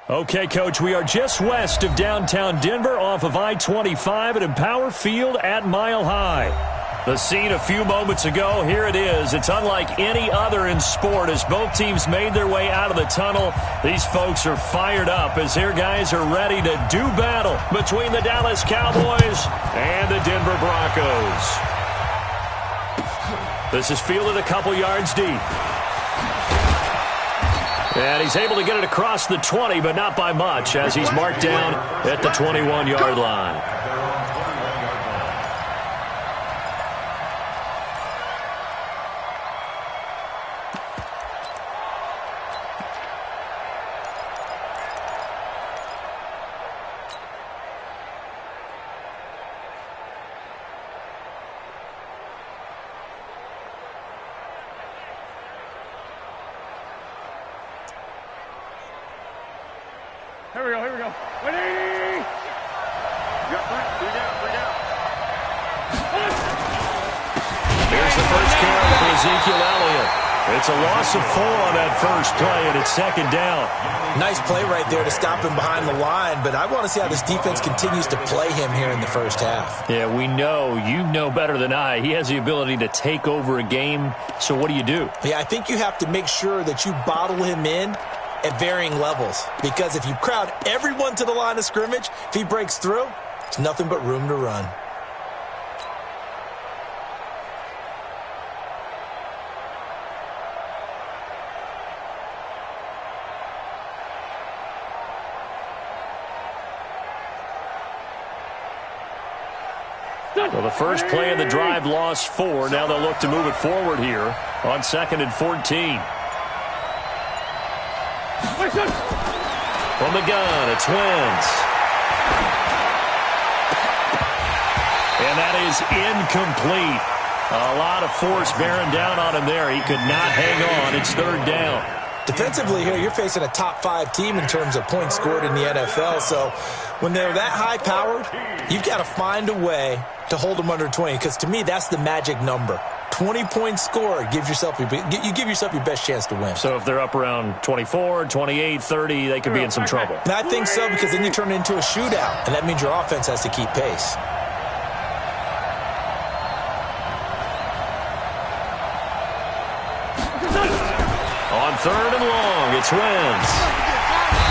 Okay, Coach, we are just west of downtown Denver off of I-25 at Empower Field at Mile High. The scene a few moments ago, here it is. It's unlike any other in sport as both teams made their way out of the tunnel. These folks are fired up as their guys are ready to do battle between the Dallas Cowboys and the Denver Broncos. This is fielded a couple yards deep. And he's able to get it across the 20, but not by much as he's marked down at the 21-yard line. Here we go. Ready? Bring out. Here's the first carry for Ezekiel Elliott. It's a loss of 4 on that first play, and it's second down. Nice play right there to stop him behind the line, but I want to see how this defense continues to play him here in the first half. Yeah, we know. You know better than I. He has the ability to take over a game, so what do? Yeah, I think you have to make sure that you bottle him in at varying levels, because if you crowd everyone to the line of scrimmage, if he breaks through, it's nothing but room to run. Well, the first play of the drive lost 4. Now they'll look to move it forward here on 2nd and 14. From the gun, it's Wentz. And that is incomplete. A lot of force bearing down on him there. He could not hang on. It's 3rd down. Defensively here, you're facing a top 5 team in terms of points scored in the NFL. So when they're that high-powered, you've got to find a way to hold them under 20, because to me, that's the magic number. 20 points scored, you give yourself your best chance to win. So if they're up around 24, 28, 30, they could be in some trouble. And I think so, because then you turn it into a shootout, and that means your offense has to keep pace. On 3rd and long, it's Wentz.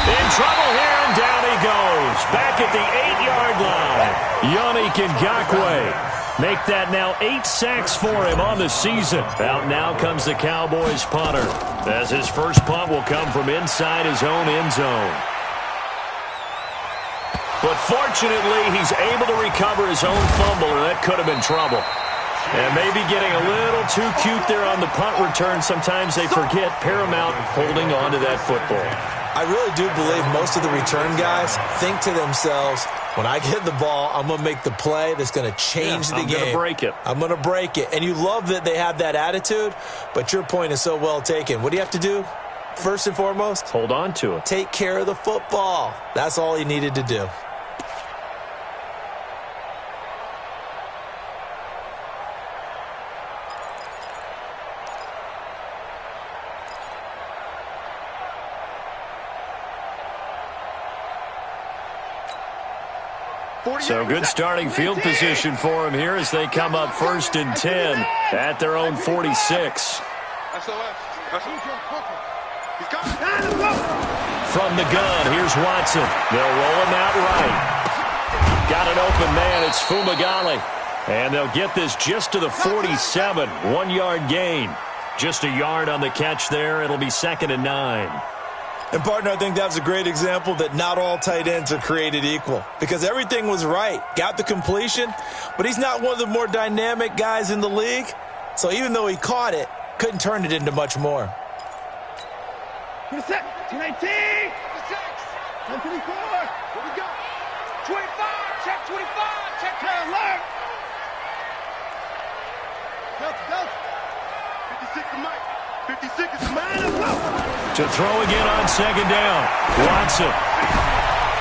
In trouble here, and down he goes. Back at the 8-yard line. Yannick Ngakoue. Make that now 8 sacks for him on the season. Out now comes the Cowboys punter, as his first punt will come from inside his own end zone. But fortunately, he's able to recover his own fumble, or that could have been trouble. And maybe getting a little too cute there on the punt return. Sometimes they forget paramount holding on to that football. I really do believe most of the return guys think to themselves, when I get the ball, I'm going to make the play that's going to change the game. I'm going to break it. I'm going to break it. And you love that they have that attitude, but your point is so well taken. What do you have to do? First and foremost, hold on to it. Take care of the football. That's all he needed to do. So good starting field position for him here as they come up 1st and 10 at their own 46. From the gun, here's Watson. They'll roll him out right. Got an open man. It's Fumagalli. And they'll get this just to the 47. 1-yard gain. Just a yard on the catch there. It'll be 2nd and 9. And, partner, I think that was a great example that not all tight ends are created equal, because everything was right. Got the completion, but he's not one of the more dynamic guys in the league. So even though he caught it, couldn't turn it into much more. 26, 219, 1024, what we got? 25, check 25, check alert. Go. 56 to Mike. 56 is mine. To throw again on 2nd down. Watson.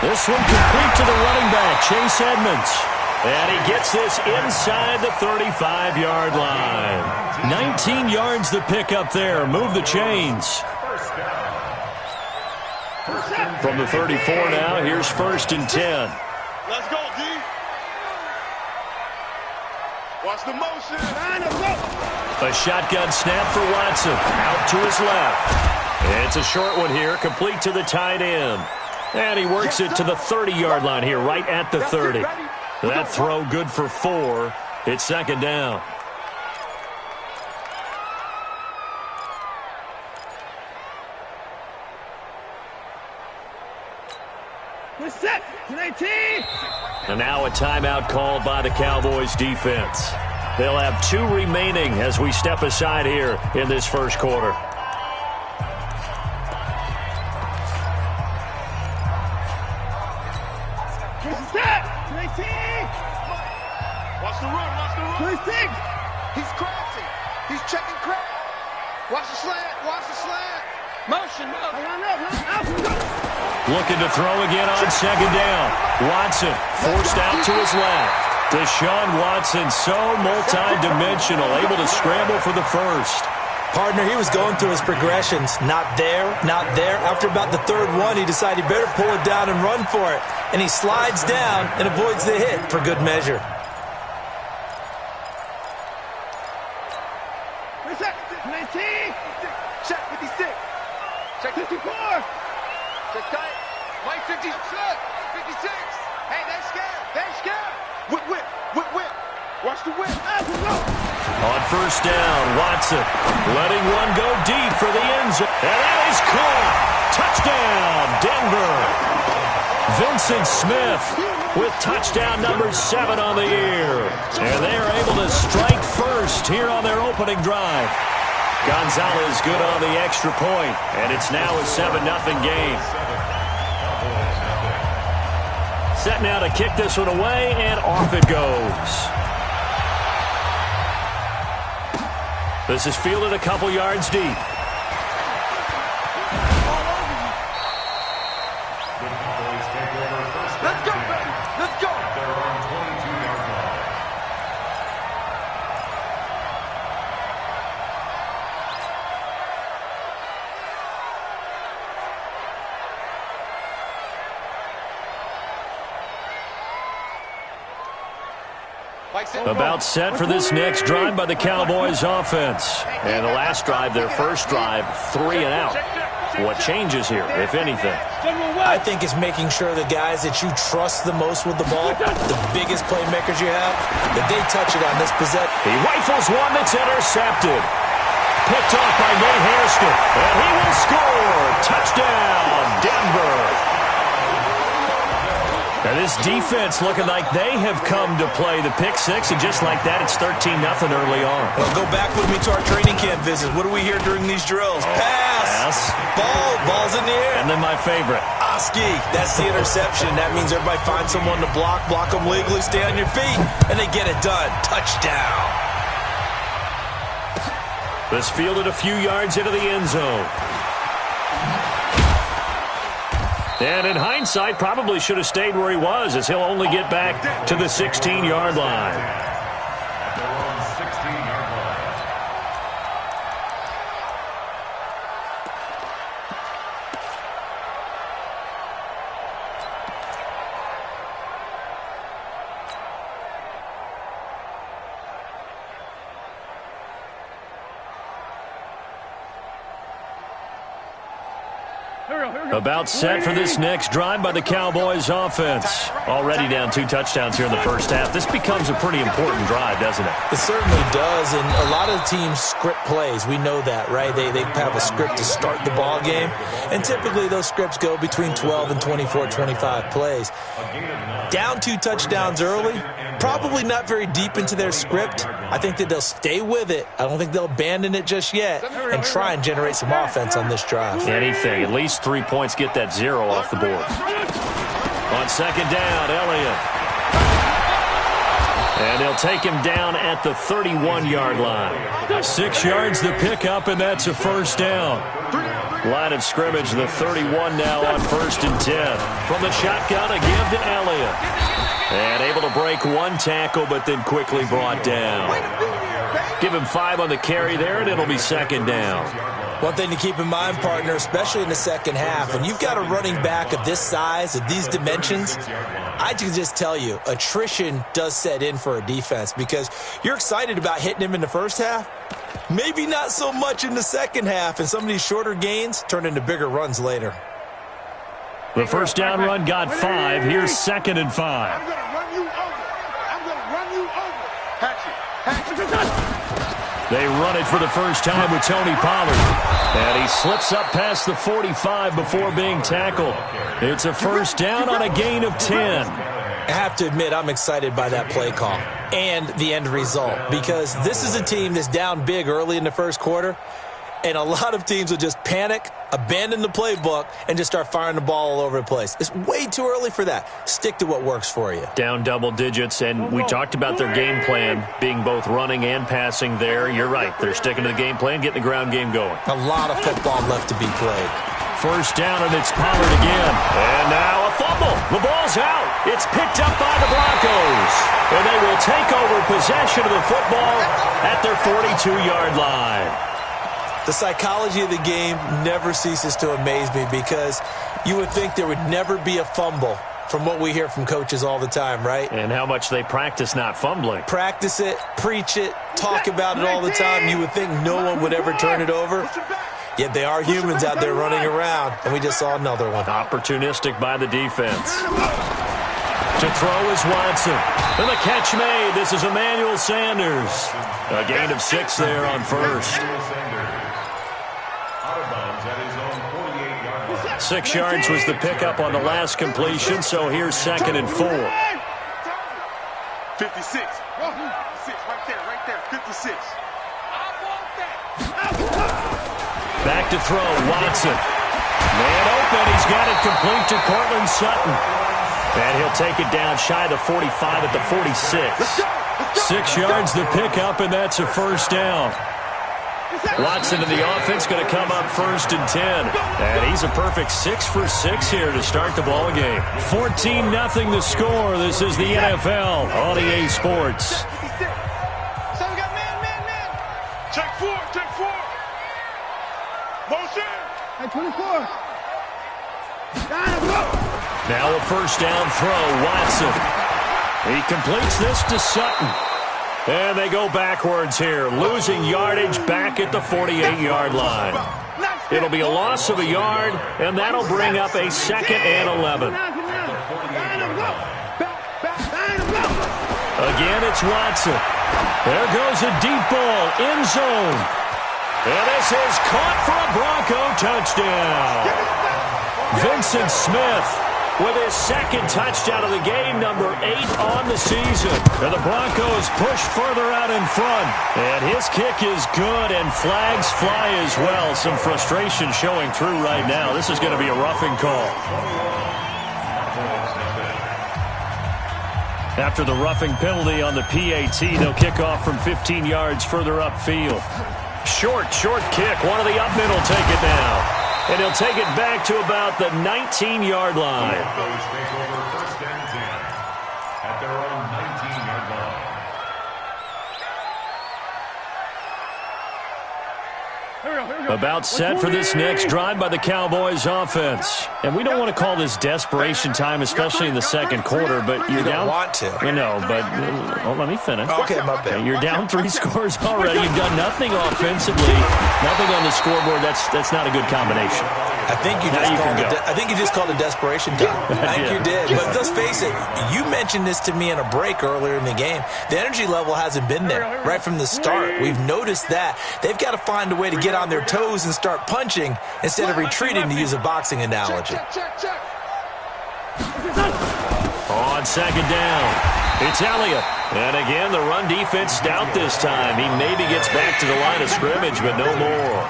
This one complete to the running back, Chase Edmonds. And he gets this inside the 35-yard line. 19 yards the pick up there. Move the chains. From the 34 now, here's 1st and 10. Let's go, D. Watch the motion. A shotgun snap for Watson. Out to his left. It's a short one here, complete to the tight end. And he works it to the 30-yard line here, right at the 30. That throw good for 4. It's 2nd down. And now a timeout called by the Cowboys defense. They'll have 2 remaining as we step aside here in this first quarter. Watch the run, watch the run. He's crossing. He's checking crack. Watch the slant, watch the slant. Motion. Looking to throw again on 2nd down. Watson forced out to his left. Deshaun Watson, so multi-dimensional, able to scramble for the first. Partner, he was going through his progressions. Not there, not there. After about the 3rd one, he decided he better pull it down and run for it. And he slides down and avoids the hit for good measure. Check 56. Check 54. Check tight. Mike 56. 56. Hey, they're scared. They're scared. Whip. Watch the whip. On 1st down, Watson letting one go deep for the end zone. And that is caught. Touchdown, Denver. Vincent Smith with touchdown number 7 on the year. And they are able to strike first here on their opening drive. Gonzalez good on the extra point, and it's now a 7-0 game. Set now to kick this one away, and off it goes. This is fielded a couple yards deep. Let's go, baby. Let's go. About set for this next drive by the Cowboys offense. And the last drive, their first drive, 3 and out. What changes here, if anything? I think it's making sure the guys that you trust the most with the ball, the biggest playmakers you have, that they touch it on this possession. He rifles one that's intercepted. Picked off by Nate Hairston. And he will score. Touchdown, Denver. And this defense looking like they have come to play the pick 6, and just like that, it's 13-0 early on. Well, go back with me to our training camp visit. What do we hear during these drills? Pass. Ball's in the air. And then my favorite. Oski, that's the interception. That means everybody finds someone to block them legally, stay on your feet, and they get it done. Touchdown. This fielded a few yards into the end zone. And in hindsight, probably should have stayed where he was, as he'll only get back to the 16-yard line. About set for this next drive by the Cowboys offense. Already down 2 touchdowns here in the first half. This becomes a pretty important drive, doesn't it? It certainly does, and a lot of teams script plays. We know that, right? They have a script to start the ball game, and typically those scripts go between 12 and 24, 25 plays. Down 2 touchdowns early, probably not very deep into their script. I think that they'll stay with it. I don't think they'll abandon it just yet and try and generate some offense on this drive. Anything. At least 3 points, get that 0 off the board. On second down, Elliott. And they'll take him down at the 31-yard line. 6 yards the pickup, and that's a first down. Line of scrimmage, the 31 now on 1st and 10. From the shotgun, a give to Elliott. And able to break 1 tackle, but then quickly brought down. Give him 5 on the carry there, and it'll be second down. One thing to keep in mind, partner, especially in the second half, when you've got a running back of this size, of these dimensions, I can just tell you, attrition does set in for a defense because you're excited about hitting him in the first half. Maybe not so much in the second half, and some of these shorter gains turn into bigger runs later. The first down run got 5. Here's 2nd and 5. I'm going to run you over. I'm going to run you over. Hatchet. They run it for the first time with Tony Pollard. And he slips up past the 45 before being tackled. It's a first down on a gain of 10. I have to admit, I'm excited by that play call and the end result because this is a team that's down big early in the first quarter, and a lot of teams will just panic, abandon the playbook, and just start firing the ball all over the place. It's way too early for that. Stick to what works for you. Down double digits, and we talked about their game plan being both running and passing there. You're right. They're sticking to the game plan, getting the ground game going. A lot of football left to be played. First down, and it's Pollard again. And now a fumble. The ball's out. It's picked up by the Broncos. And they will take over possession of the football at their 42-yard line. The psychology of the game never ceases to amaze me because you would think there would never be a fumble from what we hear from coaches all the time, right? And how much they practice not fumbling. Practice it, preach it, talk about it all the time. You would think no one would ever turn it over. Yet they are humans out there running around, and we just saw another one. Opportunistic by the defense. To throw is Watson. And the catch made. This is Emmanuel Sanders. A gain of 6 there on first. 6 yards was the pickup on the last completion, so here's 2nd and 4. 56. 56, right there, 56. Back to throw, Watson. Man open, he's got it complete to Cortland Sutton. And he'll take it down shy of the 45 at the 46. 6 yards the pickup, and that's a first down. Watson and the offense going to come up 1st and 10. And he's a perfect 6 for 6 here to start the ball game. 14-0 the score. This is the NFL on EA Sports. So we got man. Check 4. Motion. At 24. Now a first down throw, Watson. He completes this to Sutton. And they go backwards here, losing yardage back at the 48-yard line. It'll be a loss of a yard, and that'll bring up a 2nd and 11. Again, it's Watson. There goes a deep ball, end zone. And this is caught for a Bronco touchdown. Vincent Smith with his 2nd touchdown of the game, number 8 on the season. And the Broncos push further out in front. And his kick is good, and flags fly as well. Some frustration showing through right now. This is going to be a roughing call. After the roughing penalty on the PAT, they'll kick off from 15 yards further upfield. Short kick. One of the up men will take it now. And he'll take it back to about the 19-yard line. First and 10 at their own 19-yard line. About set for this next drive by the Cowboys offense. And we don't want to call this desperation time, especially in the second quarter, but you're down. You don't want to. You know, but let me finish. Okay, my bad. You're down 3 scores already. You've done nothing offensively, nothing on the scoreboard. That's not a good combination. I think you just called it desperation time. I think you did. But let's face it, you mentioned this to me in a break earlier in the game. The energy level hasn't been there right from the start. We've noticed that. They've got to find a way to get on their toes and start punching instead of retreating, to use a boxing analogy. On 2nd down, it's Elliott. And again, the run defense stout this time. He maybe gets back to the line of scrimmage, but no more.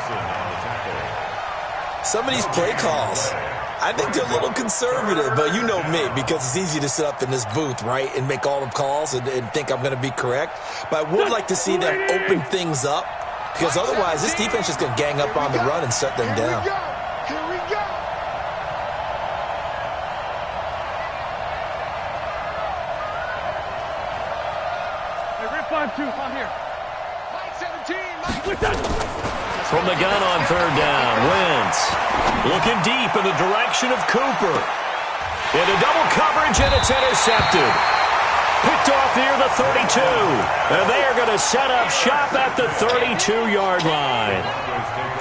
Some of these play calls, I think they're a little conservative, but you know me, because it's easy to sit up in this booth, right, and make all the calls and think I'm going to be correct. But I would like to see them open things up, because otherwise this defense is going to gang up on the run and shut them down. Here we go. Hey, Rip 5-2, on here. Mike 17, Mike. From the gun on third down, Wentz looking deep in the direction of Cooper. Into double coverage, and it's intercepted. Picked off near the 32. And they are going to set up shop at the 32-yard line.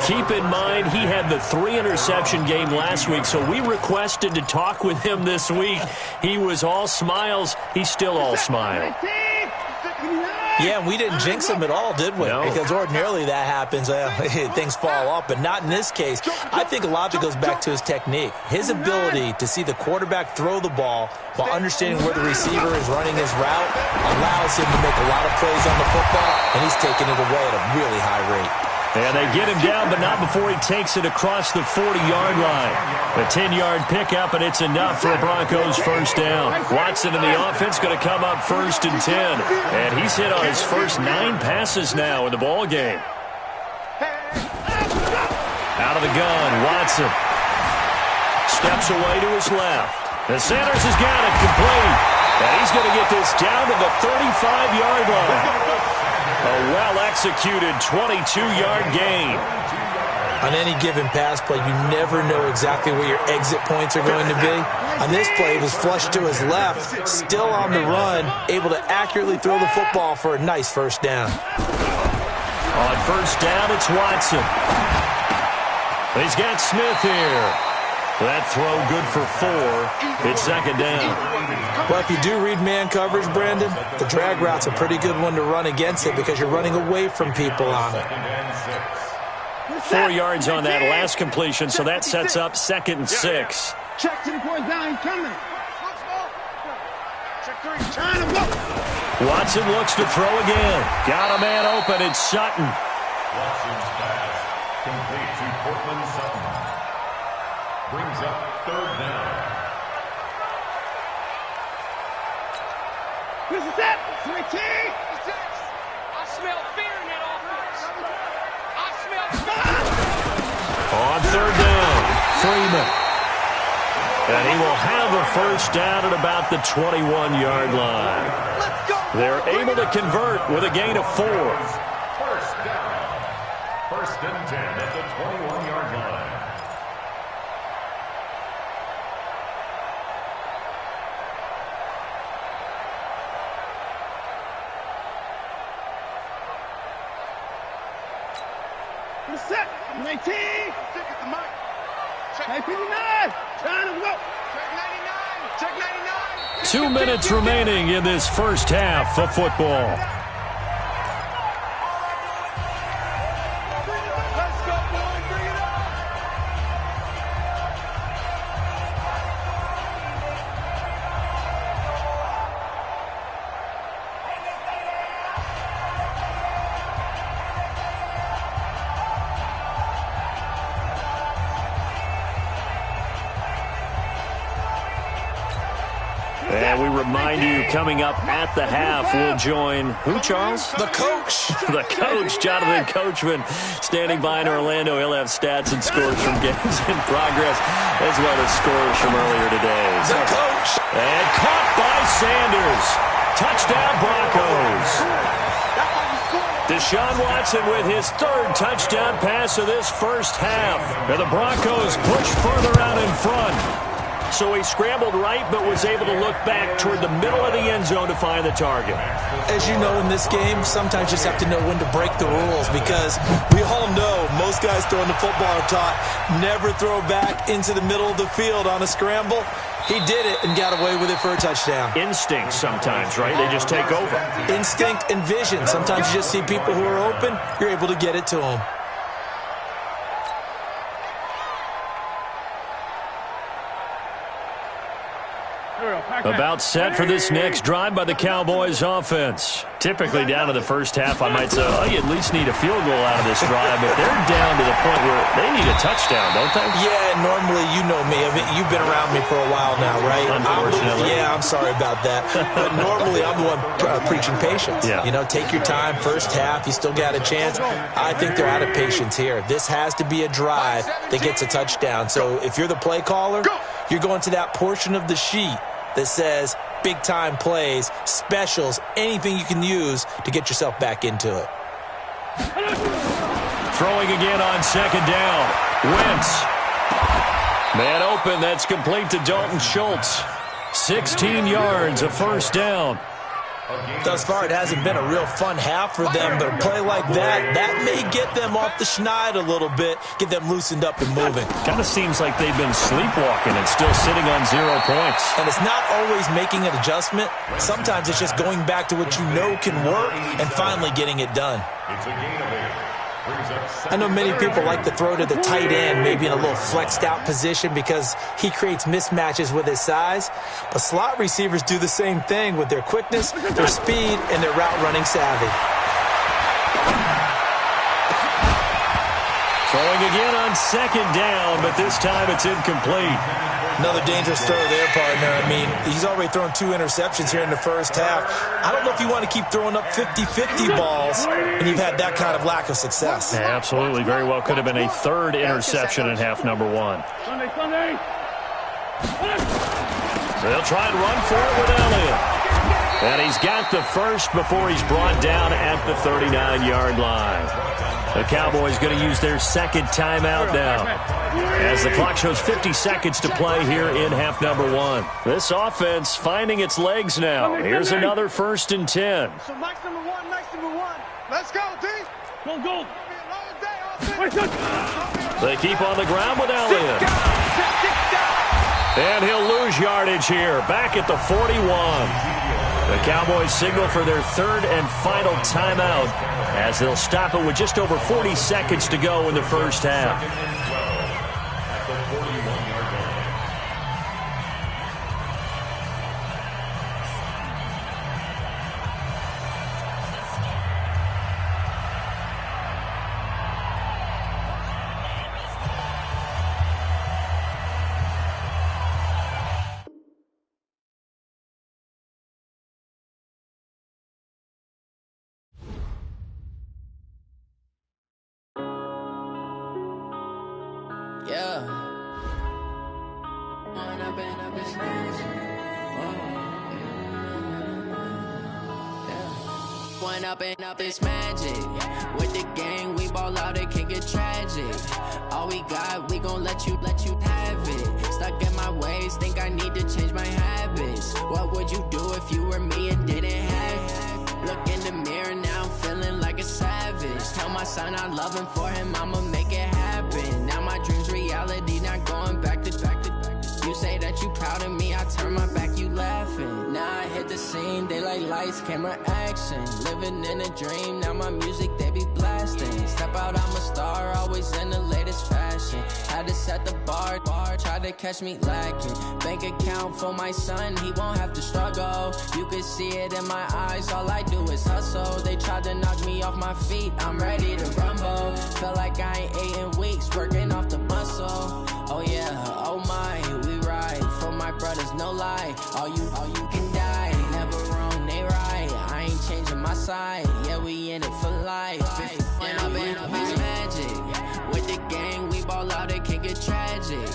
Keep in mind, he had the 3-interception game last week, so we requested to talk with him this week. He was all smiles. He's still all smile. Yeah, we didn't jinx him at all, did we? No. Because ordinarily that happens. Things fall off, but not in this case. I think a lot of it goes back to his technique. His ability to see the quarterback throw the ball while understanding where the receiver is running his route allows him to make a lot of plays on the football, and he's taking it away at a really high rate. And they get him down, but not before he takes it across the 40-yard line. A 10-yard pickup, and it's enough for a Broncos first down. Watson in the offense going to come up 1st and 10. And he's hit on his first 9 passes now in the ball game. Out of the gun, Watson. Steps away to his left. And Sanders has got it complete. And he's going to get this down to the 35-yard line. A well-executed 22-yard gain. On any given pass play, you never know exactly where your exit points are going to be. On this play, it was flushed to his left, still on the run, able to accurately throw the football for a nice first down. On first down, it's Watson. He's got Smith here. That throw good for 4. It's 2nd down. Well, if you do read man coverage, Brandon, the drag route's a pretty good one to run against it because you're running away from people on it. 4 yards on that last completion, so that sets up 2nd and 6. Check to the point down, he's coming. Check 3, turn him up. Watson looks to throw again. Got a man open, it's Sutton. Watson's pass complete to Cortland Sutton. Brings up 3rd down. This is it. 3 I smell fear in that offense. I smell fear. On 3rd down, Freeman. And he will have a first down at about the 21-yard line. Let's go. They're able to convert with a gain of 4. First down. 1st and 10 at the 21-yard line. Set. 19. Check the mic. Check 59. Turn him up. Check 99. Check 99. 2 minutes remaining in this first half of football. Let's go, boys. Bring it up. And we remind you, coming up at the half, we'll join who, Charles? The coach. The coach, Jonathan Coachman, standing by in Orlando. He'll have stats and scores from games in progress, as well as scores from earlier today. The coach. And caught by Sanders. Touchdown, Broncos. Deshaun Watson with his 3rd touchdown pass of this first half. And the Broncos push further out in front. So he scrambled right, but was able to look back toward the middle of the end zone to find the target. As you know, in this game, sometimes you just have to know when to break the rules because we all know most guys throwing the football are taught never throw back into the middle of the field on a scramble. He did it and got away with it for a touchdown. Instinct sometimes, right? They just take over. Instinct and vision. Sometimes you just see people who are open, you're able to get it to them. About set for this next drive by the Cowboys offense. Typically down to the first half, I might say, oh, you at least need a field goal out of this drive, but they're down to the point where they need a touchdown, don't they? Yeah, normally, you know me. I mean, you've been around me for a while now, right? Unfortunately. I'm sorry about that. But normally, I'm the one preaching patience. Yeah. You know, take your time, first half, you still got a chance. I think they're out of patience here. This has to be a drive that gets a touchdown. So if you're the play caller, you're going to that portion of the sheet that says big-time plays, specials, anything you can use to get yourself back into it. Throwing again on second down. Wentz. Man open, that's complete to Dalton Schultz. 16 yards, a first down. Thus far, it hasn't been a real fun half for them, but a play like that may get them off the schneid a little bit, get them loosened up and moving. Kind of seems like they've been sleepwalking and still sitting on 0 points. And it's not always making an adjustment. Sometimes it's just going back to what you know can work and finally getting it done. It's a gain of 8. I know many people like to throw to the tight end, maybe in a little flexed out position because he creates mismatches with his size. But slot receivers do the same thing with their quickness, their speed, and their route running savvy. Throwing again on second down, but this time it's incomplete. Another dangerous throw there, partner. I mean, he's already thrown 2 interceptions here in the first half. I don't know if you want to keep throwing up 50-50 balls and you've had that kind of lack of success. Yeah, absolutely. Very well could have been a 3rd interception in half number 1. They'll try and run for it with Elliott. And he's got the first before he's brought down at the 39-yard line. The Cowboys going to use their 2nd timeout now, as the clock shows 50 seconds to play here in half number 1. This offense finding its legs now. Here's another 1st and 10. So Mike's number 1, Mike's number 1. Let's go, D. Go. They keep on the ground with Elliott. And he'll lose yardage here, back at the 41. The Cowboys signal for their 3rd and final timeout, as they'll stop it with just over 40 seconds to go in the first half. At the 41-yard line. Yeah. One up and up is magic. With the gang, we ball out, it can get tragic. All we got, we gon' let you have it. Stuck in my ways, think I need to change my habits. What would you do if you were me and didn't have it? Look in the mirror now, I'm feeling like a savage. Tell my son I love him, for him I'ma make it happen. Now my dream's reality, not going back to. You say that you proud of me, I turn my back, you laughing. Now I hit the scene, they like lights, camera, action. Living in a dream, now my music, they be blasting. Step out, I'm a star, always in the latest fashion. Had to set the bar, try to catch me lacking. Bank account for my son, he won't have to struggle. You can see it in my eyes, all I do is hustle. They tried to knock me off my feet, I'm ready to rumble. Felt like I ain't ate in weeks, working off the muscle. Oh yeah, oh my, we ride for my brothers, no lie. All you can die, never wrong, they right. I ain't changing my side, yeah, we in it for life. And up is magic. With the gang, we ball out, it can get tragic.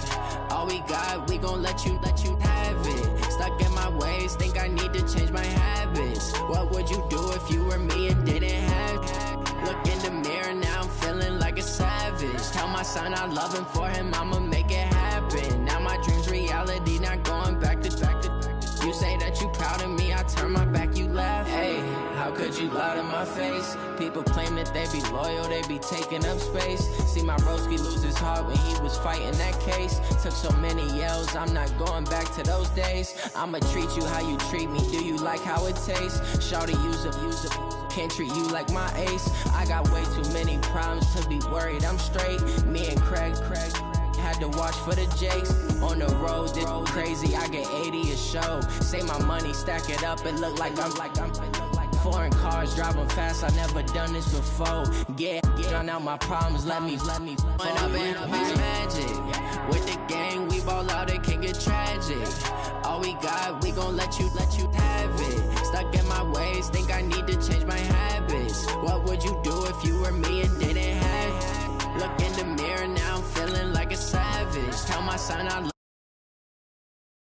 All we got, we gon' let you have it. Stuck in my ways, think I need to change my habits. What would you do if you were me and didn't have it? Look in the mirror, now I'm feeling like a savage. Tell my son I love him, for him I'ma make it happen. Now my dream's reality, not going back to. You say that you proud of me, I turn my back, you laugh. Hey, how could you lie to my face? People claim that they be loyal, they be taking up space. See my broski lose his heart when he was fighting that case. Took so many yells, I'm not going back to those days. I'ma treat you how you treat me, do you like how it tastes? Shawty, use up, can't treat you like my ace. I got way too many problems to be worried, I'm straight. Me and Craig had to watch for the Jakes. On the road, it's crazy, I get 80 a show. Say my money, stack it up, it look like I'm foreign cars, driving fast, I never done this before. Get drown out my problems, let me When up and it's magic. With the gang, we ball out, it can get tragic. All we got, we gon' let you have it. Stuck in my ways, think I need to change my habits. What would you do if you were me and didn't have it? Look in the mirror, now I'm feeling like a savage. Tell my son I